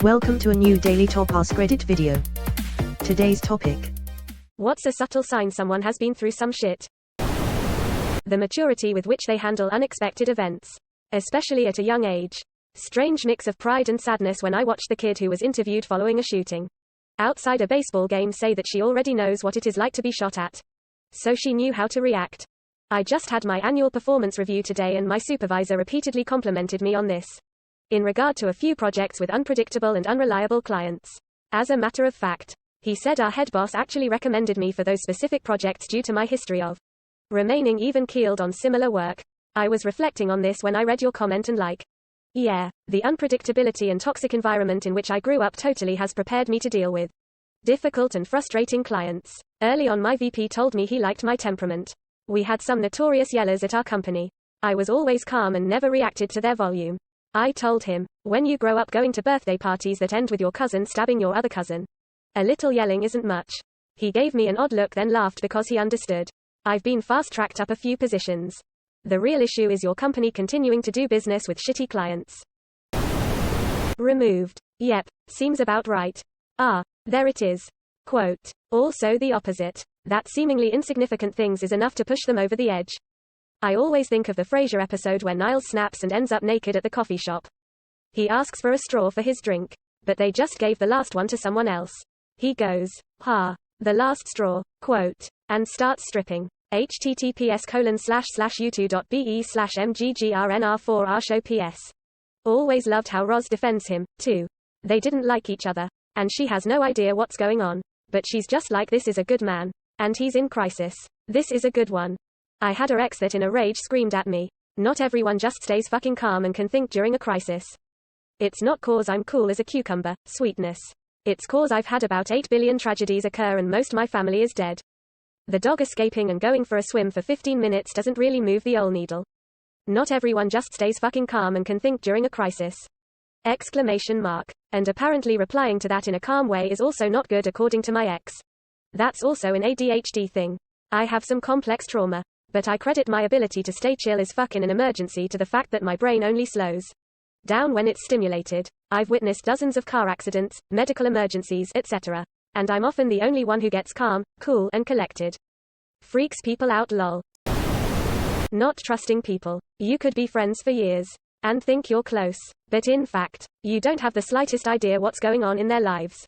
Welcome to a new Daily Top Askreddit video. Today's topic. What's a subtle sign someone has been through some shit? The maturity with which they handle unexpected events. Especially at a young age. Strange mix of pride and sadness when I watched the kid who was interviewed following a shooting. Outside a baseball game say that she already knows what it is like to be shot at. So she knew how to react. I just had my annual performance review today and my supervisor repeatedly complimented me on this. In regard to a few projects with unpredictable and unreliable clients. As a matter of fact, he said our head boss actually recommended me for those specific projects due to my history of remaining even-keeled on similar work. I was reflecting on this when I read your comment and yeah, the unpredictability and toxic environment in which I grew up totally has prepared me to deal with difficult and frustrating clients. Early on my VP told me he liked my temperament. We had some notorious yellers at our company. I was always calm and never reacted to their volume. I told him, when you grow up going to birthday parties that end with your cousin stabbing your other cousin, a little yelling isn't much. He gave me an odd look then laughed because he understood. I've been fast-tracked up a few positions. The real issue is your company continuing to do business with shitty clients. Removed. Yep, seems about right. There it is. Quote. Also the opposite. That seemingly insignificant things is enough to push them over the edge. I always think of the Frasier episode where Niles snaps and ends up naked at the coffee shop. He asks for a straw for his drink, but they just gave the last one to someone else. He goes, the last straw, and starts stripping. https://u2.be/mggrnr4rshow.ps. Always loved how Roz defends him, too. They didn't like each other, and she has no idea what's going on, but she's just like this is a good man, and he's in crisis. This is a good one. I had her ex that in a rage screamed at me. Not everyone just stays fucking calm and can think during a crisis. It's not cause I'm cool as a cucumber, sweetness. It's cause I've had about 8 billion tragedies occur and most my family is dead. The dog escaping and going for a swim for 15 minutes doesn't really move the old needle. Not everyone just stays fucking calm and can think during a crisis. And apparently replying to that in a calm way is also not good according to my ex. That's also an ADHD thing. I have some complex trauma. But I credit my ability to stay chill as fuck in an emergency to the fact that my brain only slows down when it's stimulated. I've witnessed dozens of car accidents, medical emergencies, etc. And I'm often the only one who gets calm, cool, and collected. Freaks people out lol. Not trusting people. You could be friends for years and think you're close, but in fact, you don't have the slightest idea what's going on in their lives.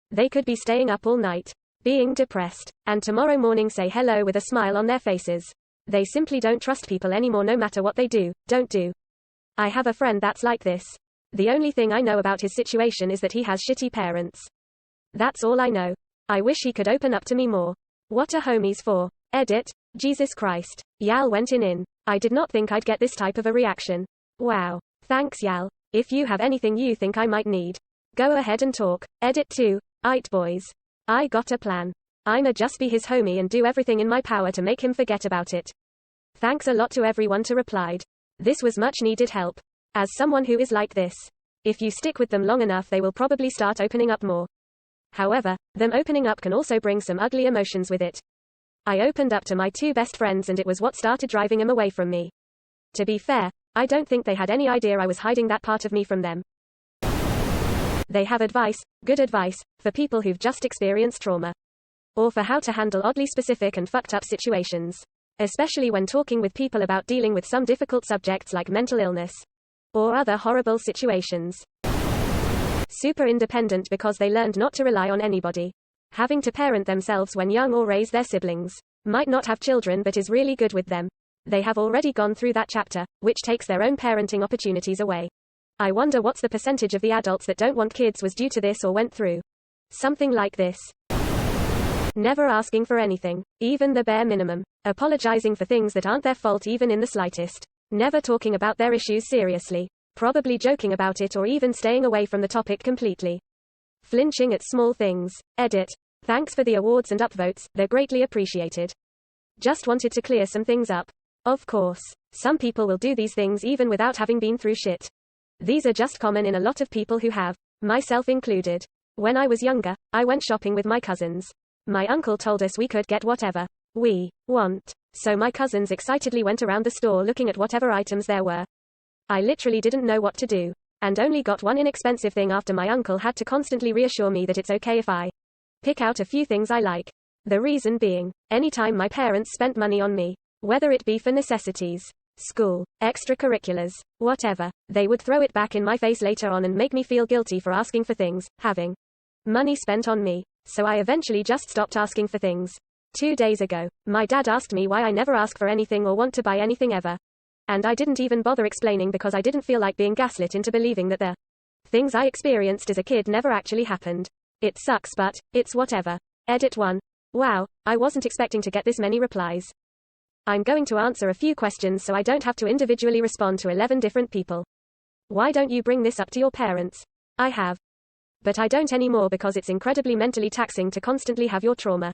They could be staying up all night, being depressed, and tomorrow morning say hello with a smile on their faces. They simply don't trust people anymore no matter what they don't do. I have a friend that's like this. The only thing I know about his situation is that he has shitty parents. That's all I know. I wish he could open up to me more. What are homies for? Edit. Jesus Christ. Yal went in. I did not think I'd get this type of a reaction. Wow. Thanks Yal. If you have anything you think I might need, go ahead and talk. Edit 2. Aight boys. I got a plan. I'ma just be his homie and do everything in my power to make him forget about it. Thanks a lot to everyone who replied. This was much needed help. As someone who is like this, if you stick with them long enough they will probably start opening up more. However, them opening up can also bring some ugly emotions with it. I opened up to my 2 best friends and it was what started driving them away from me. To be fair, I don't think they had any idea I was hiding that part of me from them. They have advice, good advice, for people who've just experienced trauma. Or for how to handle oddly specific and fucked up situations. Especially when talking with people about dealing with some difficult subjects like mental illness. Or other horrible situations. Super independent because they learned not to rely on anybody. Having to parent themselves when young or raise their siblings. Might not have children but is really good with them. They have already gone through that chapter, which takes their own parenting opportunities away. I wonder what's the percentage of the adults that don't want kids was due to this or went through something like this. Never asking for anything, even the bare minimum. Apologizing for things that aren't their fault even in the slightest. Never talking about their issues seriously. Probably joking about it or even staying away from the topic completely. Flinching at small things. Edit. Thanks for the awards and upvotes, they're greatly appreciated. Just wanted to clear some things up. Of course, some people will do these things even without having been through shit. These are just common in a lot of people who have, myself included. When I was younger, I went shopping with my cousins. My uncle told us we could get whatever we want. So my cousins excitedly went around the store looking at whatever items there were. I literally didn't know what to do. And only got one inexpensive thing after my uncle had to constantly reassure me that it's okay if I pick out a few things I like. The reason being, anytime my parents spent money on me, whether it be for necessities, school, extracurriculars, whatever, they would throw it back in my face later on and make me feel guilty for asking for things, having money spent on me. So I eventually just stopped asking for things. 2 days ago, my dad asked me why I never ask for anything or want to buy anything ever. And I didn't even bother explaining because I didn't feel like being gaslit into believing that the things I experienced as a kid never actually happened. It sucks, but it's whatever. Edit 1. Wow, I wasn't expecting to get this many replies. I'm going to answer a few questions so I don't have to individually respond to 11 different people. Why don't you bring this up to your parents? I have. But I don't anymore because it's incredibly mentally taxing to constantly have your trauma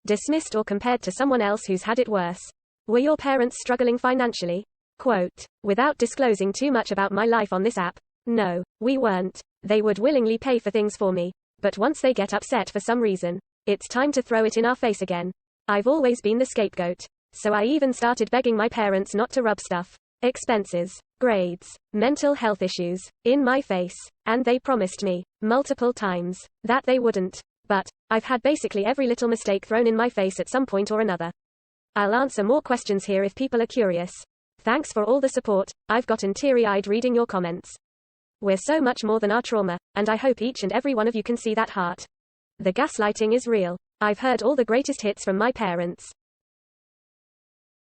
dismissed or compared to someone else who's had it worse. Were your parents struggling financially? Quote, without disclosing too much about my life on this app, no, we weren't. They would willingly pay for things for me. But once they get upset for some reason, it's time to throw it in our face again. I've always been the scapegoat. So I even started begging my parents not to rub stuff, expenses, grades, mental health issues, in my face. And they promised me, multiple times, that they wouldn't. But I've had basically every little mistake thrown in my face at some point or another. I'll answer more questions here if people are curious. Thanks for all the support. I've gotten teary-eyed reading your comments. We're so much more than our trauma, and I hope each and every one of you can see that heart. The gaslighting is real. I've heard all the greatest hits from my parents.